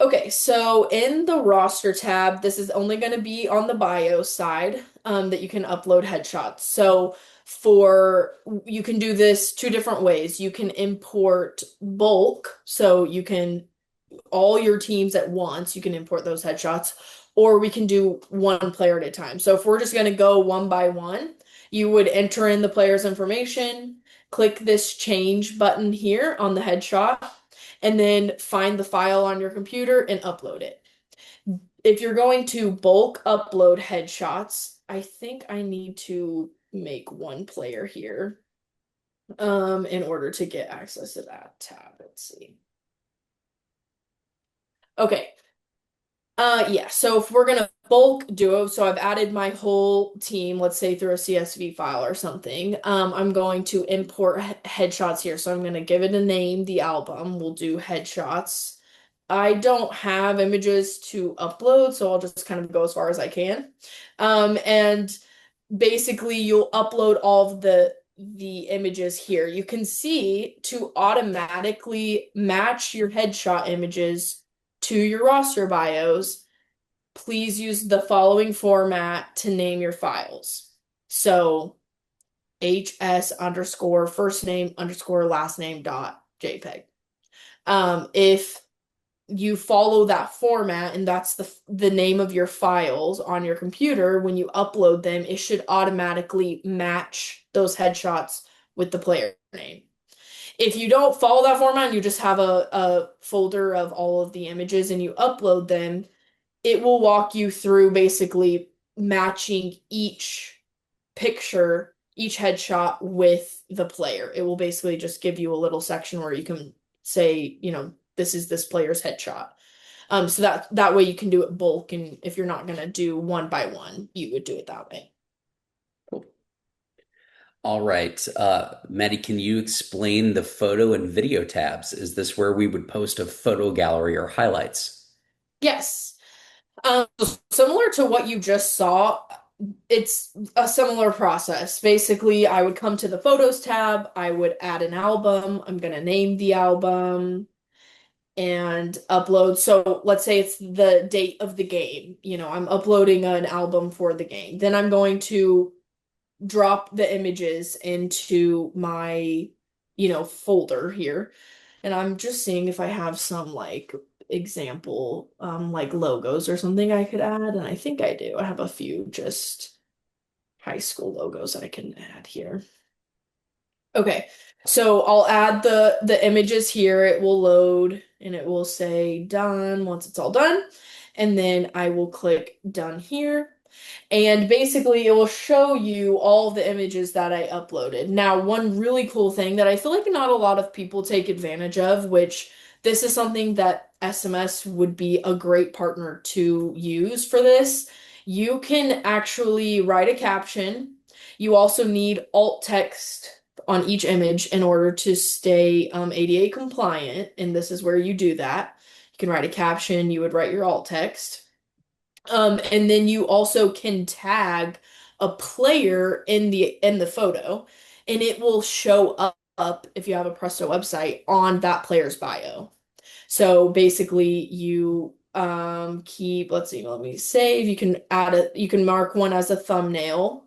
Okay, so in the roster tab, this is only going to be on the bio side, that you can upload headshots. So you can do this two different ways. You can import bulk, so you can all your teams at once, you can import those headshots, or we can do one player at a time. So if we're just going to go one by one, you would enter in the player's information, click this change button here on the headshot, and then find the file on your computer and upload it. If you're going to bulk upload headshots, I think I need to make one player here in order to get access to that tab. Let's see. Okay. Yeah, so if we're gonna bulk duo, so I've added my whole team, let's say through a CSV file or something. I'm going to import headshots here. So I'm gonna give it a name, the album. We'll do headshots. I don't have images to upload, so I'll just kind of go as far as I can. And basically you'll upload all of the images here. You can see to automatically match your headshot images to your roster bios, please use the following format to name your files. So HS underscore first name underscore last name dot JPEG. If you follow that format and that's the name of your files on your computer, when you upload them, it should automatically match those headshots with the player name. If you don't follow that format and you just have a folder of all of the images and you upload them, it will walk you through basically matching each picture, each headshot with the player. It will basically just give you a little section where you can say, this is this player's headshot. So that way you can do it bulk, and if you're not gonna do one by one, you would do it that way. Cool. All right. Maddie, can you explain the photo and video tabs? Is this where we would post a photo gallery or highlights? Yes. Similar to what you just saw, it's a similar process. Basically, I would come to the photos tab, I would add an album, I'm gonna name the album and upload. So let's say it's the date of the game. I'm uploading an album for the game. Then I'm going to drop the images into my, folder here. And I'm just seeing if I have some like example like logos or something I could add. And I think I do. I have a few just high school logos I can add here. Okay, so I'll add the images here. It will load and it will say done once it's all done. And then I will click done here. And basically, it will show you all the images that I uploaded. Now, one really cool thing that I feel like not a lot of people take advantage of, which this is something that SMS would be a great partner to use for this. You can actually write a caption. You also need alt text on each image in order to stay ADA compliant, and this is where you do that. You can write a caption, you would write your alt text. And then you also can tag a player in the photo, and it will show up if you have a Presto website on that player's bio. So basically you keep, let's see, let me save. You can add it, you can mark one as a thumbnail.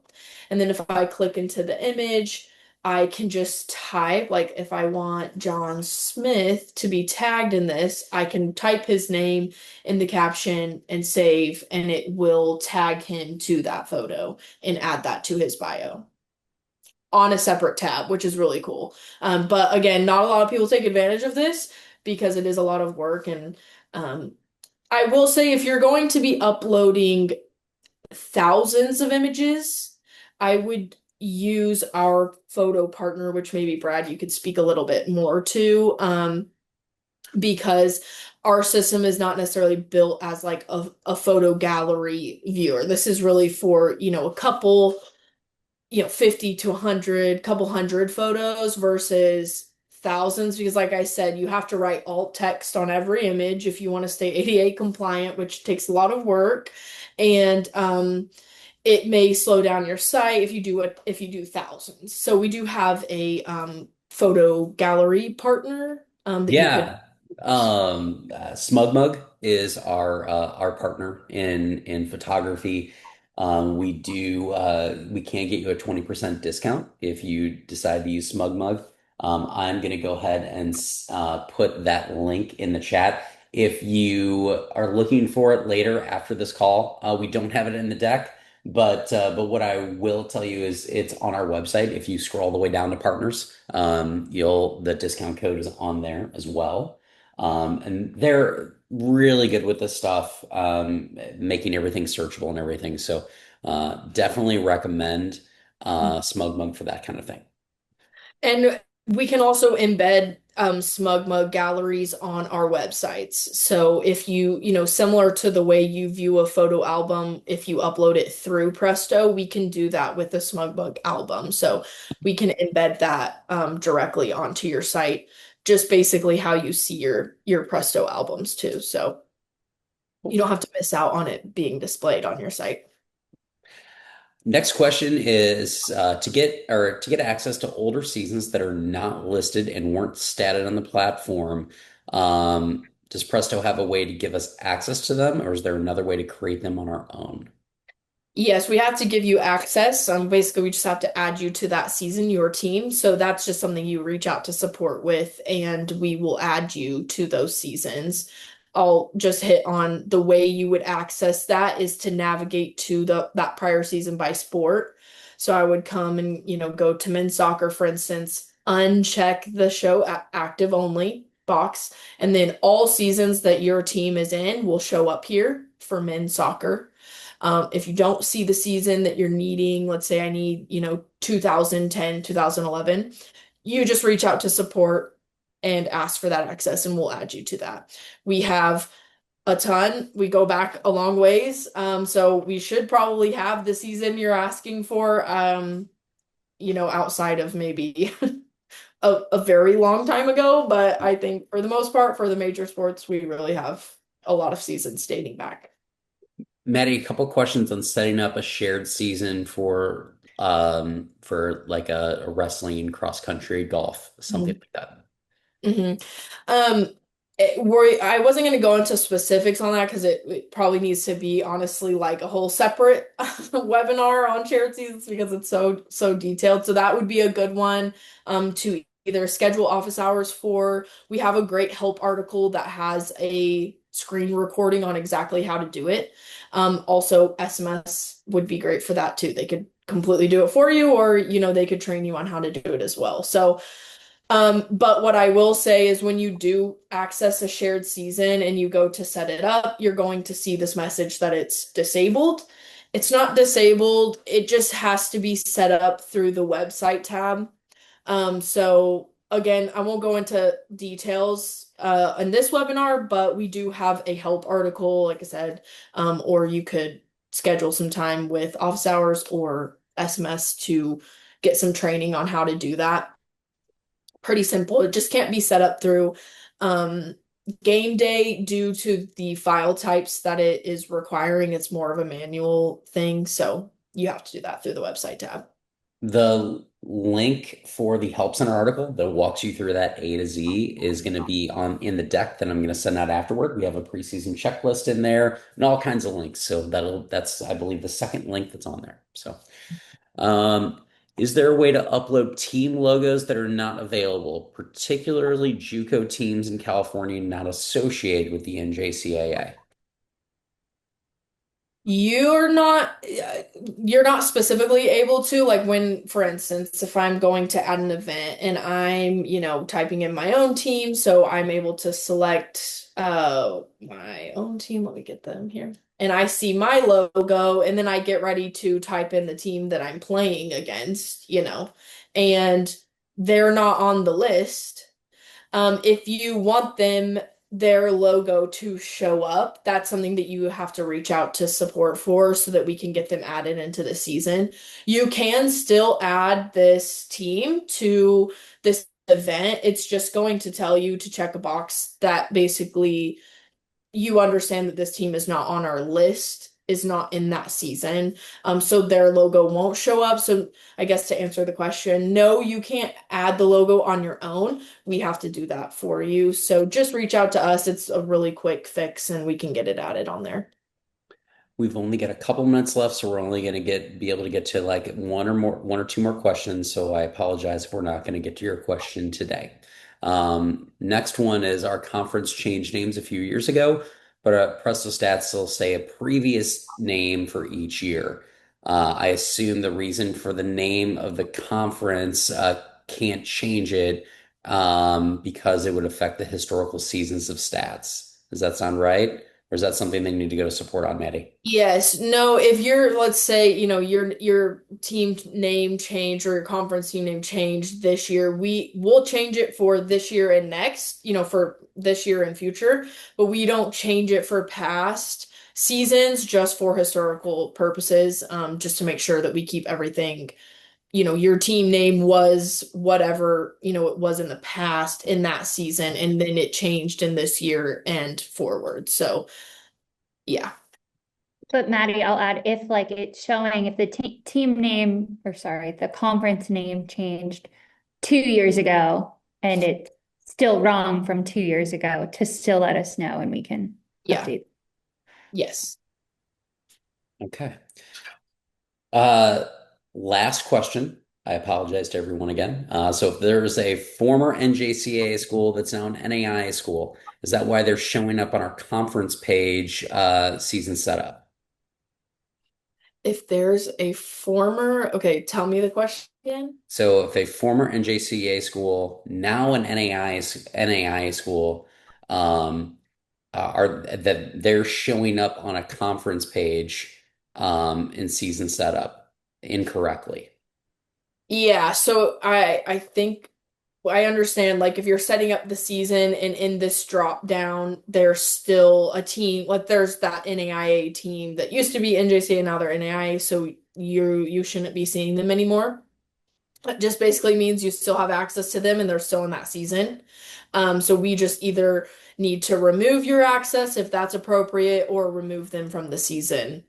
And then if I click into the image, I can just type, like if I want John Smith to be tagged in this, I can type his name in the caption and save, and it will tag him to that photo and add that to his bio on a separate tab, which is really cool. But again, not a lot of people take advantage of this because it is a lot of work. And I will say, if you're going to be uploading thousands of images, I would use our photo partner, which maybe Brad, you could speak a little bit more to, because our system is not necessarily built as like a photo gallery viewer. This is really for, a couple 50 to 100, couple hundred photos versus thousands, because like I said, you have to write alt text on every image if you want to stay ADA compliant, which takes a lot of work. And it may slow down your site if you do thousands. So we do have a photo gallery partner that you could. Yeah. SmugMug is our partner in photography. We can get you a 20% discount if you decide to use SmugMug. I'm gonna go ahead and put that link in the chat. If you are looking for it later after this call, we don't have it in the deck, but what I will tell you is it's on our website. If you scroll all the way down to partners, the discount code is on there as well. And they're really good with this stuff, making everything searchable and everything. So definitely recommend SmugMug for that kind of thing. And we can also embed SmugMug galleries on our websites. So if similar to the way you view a photo album, if you upload it through Presto, we can do that with the SmugMug album. So we can embed that directly onto your site, just basically how you see your Presto albums too. So you don't have to miss out on it being displayed on your site. Next question is to get access to older seasons that are not listed and weren't statted on the platform. Does Presto have a way to give us access to them, or is there another way to create them on our own? Yes, we have to give you access. Basically, we just have to add you to that season, your team. So that's just something you reach out to support with, and we will add you to those seasons. I'll just hit on the way you would access that is to navigate to that prior season by sport. So I would come and, go to men's soccer, for instance, uncheck the show active only box, and then all seasons that your team is in will show up here for men's soccer. If you don't see the season that you're needing, let's say I need, 2010, 2011, you just reach out to support and ask for that access and we'll add you to that. We have a ton. We go back a long ways. So we should probably have the season you're asking for, outside of maybe a very long time ago. But I think for the most part, for the major sports, we really have a lot of seasons dating back. Maddie, a couple questions on setting up a shared season for like a wrestling, cross country, golf, something like that. Mm-hmm. I wasn't going to go into specifics on that because it probably needs to be honestly like a whole separate webinar on shared seasons because it's so detailed. So that would be a good one to either schedule office hours for. We have a great help article that has a screen recording on exactly how to do it. Also, SMS would be great for that too. They could completely do it for you, or they could train you on how to do it as well. So but what I will say is when you do access a shared season and you go to set it up, you're going to see this message that it's disabled. It's not disabled, it just has to be set up through the website tab. So again, I won't go into details in this webinar, but we do have a help article, like I said, or you could schedule some time with office hours or SMS to get some training on how to do that. Pretty simple. It just can't be set up through um, game day due to the file types that it is requiring. It's more of a manual thing, so you have to do that through the website tab. The link for the Help Center article that walks you through that A to Z is going to be on in the deck that I'm going to send out afterward. We have a preseason checklist in there and all kinds of links. So that's I believe the second link that's on there. So is there a way to upload team logos that are not available, particularly JUCO teams in California not associated with the NJCAA? You're not specifically able to, like, when, for instance, if I'm going to add an event and I'm typing in my own team, so I'm able to select my own team. Let me get them here, and I see my logo, and then I get ready to type in the team that I'm playing against, and they're not on the list. If you want their logo to show up, that's something that you have to reach out to support for so that we can get them added into the season. You can still add this team to this event. It's just going to tell you to check a box that basically you understand that this team is not on our list, is not in that season. So their logo won't show up. So I guess to answer the question, no, you can't add the logo on your own. We have to do that for you. So just reach out to us. It's a really quick fix and we can get it added on there. We've only got a couple minutes left, so we're only going to be able to get to like one or two more questions. So I apologize if we're not going to get to your question today. Next one is our conference changed names a few years ago, but Presto Stats still say a previous name for each year. I assume the reason for the name of the conference can't change it because it would affect the historical seasons of stats. Does that sound right? Or is that something they need to go to support on, Maddie? Yes, no, if you're, let's say, your team name change or your conference team name change this year, we will change it for this year and next, for this year and future, but we don't change it for past seasons just for historical purposes, just to make sure that we keep everything, your team name was whatever, it was in the past in that season, and then it changed in this year and forward. So, yeah. But Maddie, I'll add if like it's showing if the team name or sorry, the conference name changed 2 years ago and it's still wrong from 2 years ago, to still let us know and we can Yeah. update. Yes. Okay. Last question. I apologize to everyone again. So if there's a former NJCAA school that's now an NAIA school, is that why they're showing up on our conference page season setup? If there's a former, okay, tell me the question again. So if a former NJCAA school, now an NAIA school, are that they're showing up on a conference page in season setup incorrectly. Yeah, so I think I understand, like, if you're setting up the season and in this drop down, there's still a team, like there's that NAIA team that used to be NJC and now they're NAIA, so you shouldn't be seeing them anymore. That just basically means you still have access to them and they're still in that season. So we just either need to remove your access if that's appropriate or remove them from the season.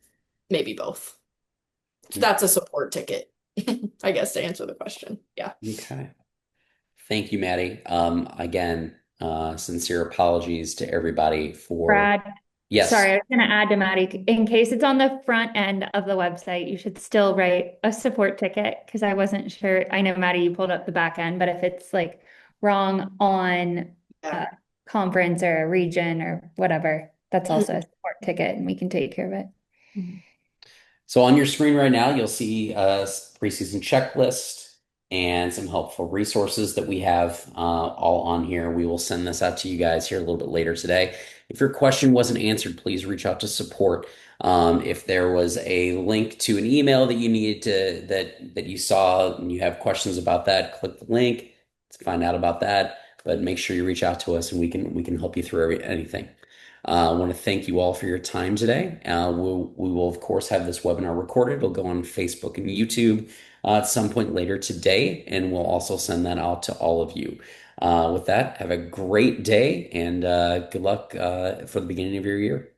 Maybe both. That's a support ticket, I guess, to answer the question. Yeah. Okay. Thank you, Maddie. Again, sincere apologies to everybody for Brad, Yes. Sorry, I was going to add to Maddie, in case it's on the front end of the website, you should still write a support ticket because I wasn't sure. I know, Maddie, you pulled up the back end, but if it's like wrong on a conference or a region or whatever, that's also a support ticket and we can take care of it. So on your screen right now, you'll see a preseason checklist and some helpful resources that we have all on here. We will send this out to you guys here a little bit later today. If your question wasn't answered, please reach out to support. If there was a link to an email that you needed to that you saw and you have questions about that, click the link to find out about that. But make sure you reach out to us and we can help you through anything. I want to thank you all for your time today. We will, of course, have this webinar recorded. It'll go on Facebook and YouTube at some point later today, and we'll also send that out to all of you. With that, have a great day and good luck for the beginning of your year.